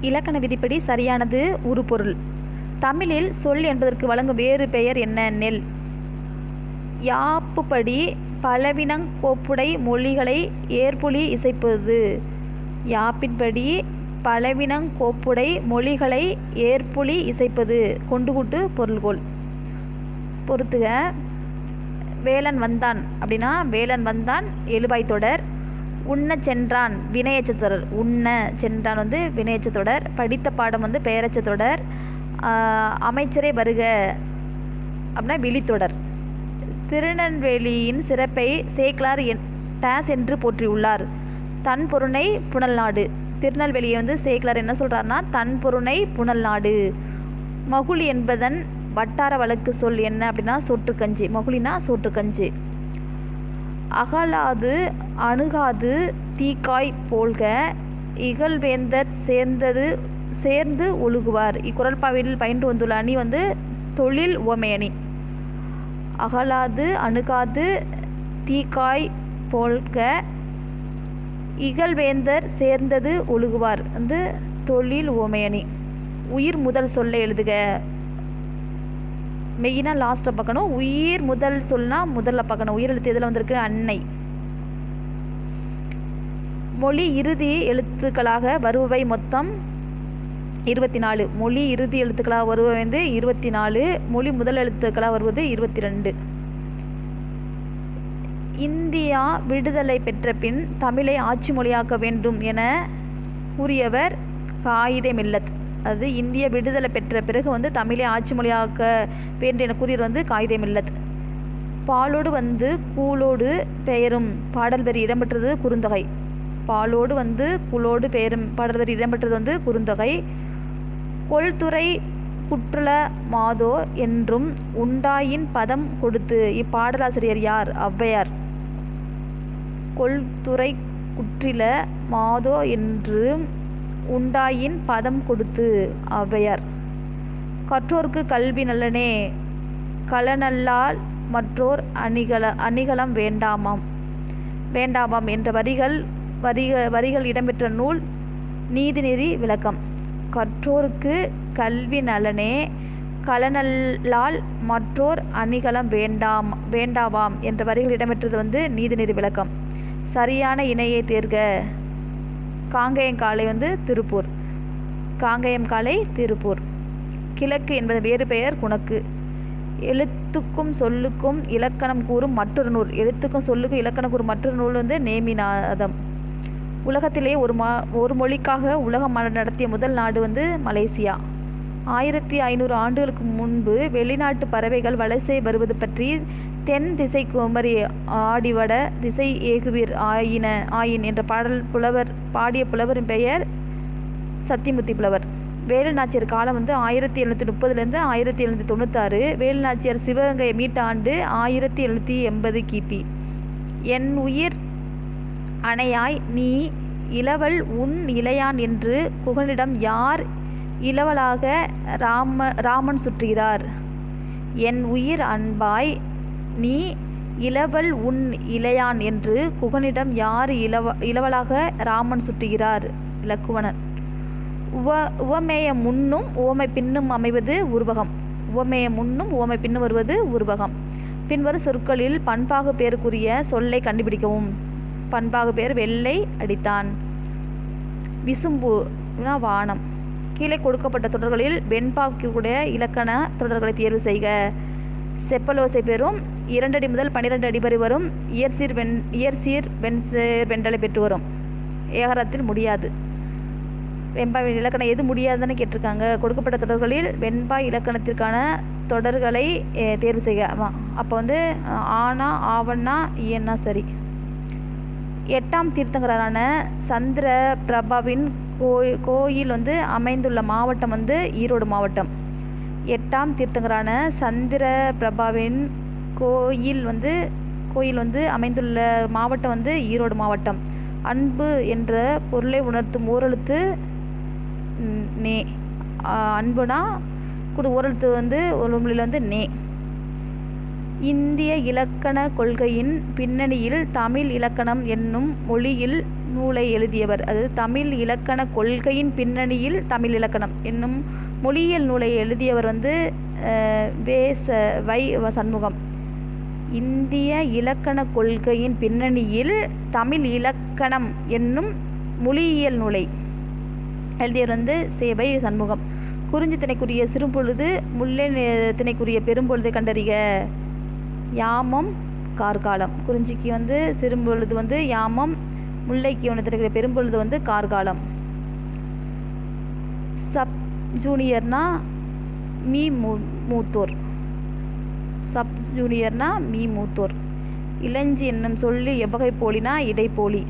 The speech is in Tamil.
இலக்கண விதிப்படி சரியானது உருபொருள். தமிழில் சொல் என்பதற்கு வழங்கும் வேறு பெயர் என்ன? நெல். யாப்புப்படி பலவினங் கோப்புடை மொழிகளை ஏர்புலி இசைப்பது. யாப்பின்படி பலவினங் கோப்புடை மொழிகளை ஏர்புலி இசைப்பது. கொண்டுகூட்டு பொருள்கோள். பொறுத்துக. வேலன் வந்தான் அப்படின்னா வேலன் வந்தான் எழுபாய் தொடர். உண்ணச் சென்றான் வினையெச்சத் தொடர். உண்ண சென்றான் வந்து வினையெச்சத் தொடர். படித்த பாடம் வந்து பெயரெச்சத் தொடர். அமைச்சரே வருக அப்படின்னா விழித்தொடர். திருநெல்வேலியின் சிறப்பை சேக்கிழார் டேஸ் என்று போற்றியுள்ளார். தன் பொருணை புனல் நாடு. திருநெல்வேலியை வந்து சேக்கிழார் என்ன சொல்கிறாருன்னா தன் பொருணை புனல் நாடு. மகுளி என்பதன் வட்டார வழக்கு சொல் என்ன அப்படின்னா சோற்றுக்கஞ்சி. மகுளினா சோற்றுக்கஞ்சி. அகலாது அணுகாது தீக்காய் போல்க இகழ்வேந்தர் சேர்ந்து ஒழுகுவார். இக்குறள்பாவில் பயின்று வந்துள்ள அணி வந்து தொழில் உவமை அணி. அகலாது அணுகாது தீக்காய் போல்க இகழ்வேந்தர் சேர்ந்தது ஒழுகுவார் வந்து தொழில் உவமை அணி. உயிர் முதல் சொல்லை எழுதுக. மெயினாக லாஸ்ட்டில் பார்க்கணும். உயிர் முதல் சொல்னா முதல்ல பார்க்கணும். உயிர் எழுத்து எதில் வந்திருக்கு? அன்னை. மொழி இறுதி எழுத்துக்களாக வருபவை மொத்தம் 24. மொழி இறுதி எழுத்துக்களாக வருபவை வந்து 24. மொழி முதல் எழுத்துக்களாக வருவது 22. இந்தியா விடுதலை பெற்ற பின் தமிழை ஆட்சி மொழியாக்க வேண்டும் என கூறியவர் காயிதே மில்லத். அது இந்திய விடுதலை பெற்ற பிறகு வந்து தமிழை ஆட்சி மொழியாக்க வேண்டும் என கூறியவர் வந்து காயிதே மில்லத். பாலோடு வந்து கூலோடு பெயரும் பாடல் வரி இடம்பெற்றது குறுந்தொகை. பாலோடு வந்து கூலோடு பெயரும் பாடல் வரி இடம்பெற்றது வந்து குறுந்தொகை. கொள்துறை குற்றுல மாதோ என்றும் உண்டாயின் பதம் கொடுத்து. இப்பாடலாசிரியர் யார்? ஔவையார். கொள்துறை குற்றில மாதோ என்றும் உண்டாயின் பதம் கொடுத்து. ஔவையார். கற்றோர்க்கு கல்வி நல்லனே களனல்லால் மற்றோர் அணிகலம் வேண்டாமாம் என்ற வரிகள் இடம்பெற்ற நூல் நீதிநெறி விளக்கம். கற்றோர்க்கு கல்வி நலனே களனல்லால் மற்றோர் அணிகலம் வேண்டாவாம் என்ற வரிகள் இடம்பெற்றது வந்து நீதிநெறி விளக்கம். சரியான இணையை தேர்க. காங்கேயங்காலை வந்து திருப்பூர். காங்கேயம்காலை திருப்பூர். கிழக்கு என்பது வேறு பெயர் குணக்கு. எழுத்துக்கும் சொல்லுக்கும் இலக்கணம் கூறும் மற்றொரு நூல். எழுத்துக்கும் சொல்லுக்கும் இலக்கணம் கூறும் மற்றொரு நூல் வந்து நேமிநாதம். உலகத்திலே ஒரு மொழிக்காக உலக மாநாடு நடத்திய முதல் நாடு வந்து மலேசியா. 1500 ஆண்டுகளுக்கு முன்பு வெளிநாட்டு பறவைகள் வலசை வருவது பற்றி தென் திசை குமரி ஆடிவட திசை ஏகுவீர் ஆயின் என்ற பாடிய புலவரின் பெயர் சத்திமுத்தி புலவர். வேலுநாச்சியார் காலம் வந்து 1730 1796. வேலுநாச்சியார் சிவகங்கையை மீட்ட ஆண்டு 1780 கிபி. என் உயிர் அணையாய் நீ இளவல் உன் இளையான் என்று குகனிடம் யார் இளவலாக ராமன் சுற்றுகிறார்? என் உயிர் அன்பாய் நீ இளவல் உன் இளையான் என்று குகனிடம் யார் இளவலாக ராமன் சுற்றுகிறார்? இலக்குவனன். உவமேய முன்னும் உவமை பின்னும் அமைவது உருவகம். உவமேய முன்னும் உவமை பின்னும் வருவது உருவகம். பின்வரும் சொற்களில் பண்பாகு பேருக்குரிய சொல்லை கண்டுபிடிக்கவும். பண்பாகு பேர் வெள்ளை அடித்தான். விசும்பு வானம். கீழே கொடுக்கப்பட்ட தொடர்களில் வெண்பாக்குடைய இலக்கண தொடர்களை தேர்வு செய்க. செப்பலோசை பெறும் 2 அடி முதல் 12 அடி வரை வரும். இயற்சீர் வெண்டலை பெற்று வரும். ஏகரத்தில் முடியாது. வெண்பா இலக்கணம் எது முடியாதுன்னு கேட்டிருக்காங்க. கொடுக்கப்பட்ட தொடர்களில் வெண்பா இலக்கணத்திற்கான தொடர்களை தேர்வு செய்க. அப்போ வந்து ஆனா ஆவண்ணா இயன்னா சரி. 8ஆம் தீர்த்தங்கரான சந்திர பிரபாவின் கோயில் வந்து அமைந்துள்ள மாவட்டம் வந்து ஈரோடு மாவட்டம். 8ஆம் தீர்த்தங்கரான சந்திர பிரபாவின் கோயில் வந்து அமைந்துள்ள மாவட்டம் வந்து ஈரோடு மாவட்டம். அன்பு என்ற பொருளை உணர்த்தும் ஓரெழுத்து நே. அன்புனா ஓரெழுத்து வந்து ஒரு மொழியில் வந்து நே. இந்திய இலக்கண கொள்கையின் பின்னணியில் தமிழ் இலக்கணம் என்னும் மொழியில் நூலை எழுதியவர். அதாவது தமிழ் இலக்கண கொள்கையின் பின்னணியில் தமிழ் இலக்கணம் என்னும் மொழியியல் நூலை எழுதியவர் வை சண்முகம். இந்திய இலக்கண கொள்கையின் பின்னணியில் தமிழ் இலக்கணம் என்னும் மொழியியல் நூலை எழுதியவர் வை சண்முகம். குறிஞ்சி திணைக்குரிய சிறுபொழுது முல்லை திணைக்குரிய பெரும்பொழுதை கண்டறிக. யாமம் கார்காலம். குறிஞ்சிக்கு சிறுபொழுது யாமம், முல்லைக்கு திணைக்குரிய பெரும்பொழுது கார்காலம். சப் ஜூனியர்னா மூத்தோர். சப் ஜூனியர்னா மூத்தோர். இளஞ்சி என்னும் சொல்லி எவ்வகை போலினா இடைப்போலி.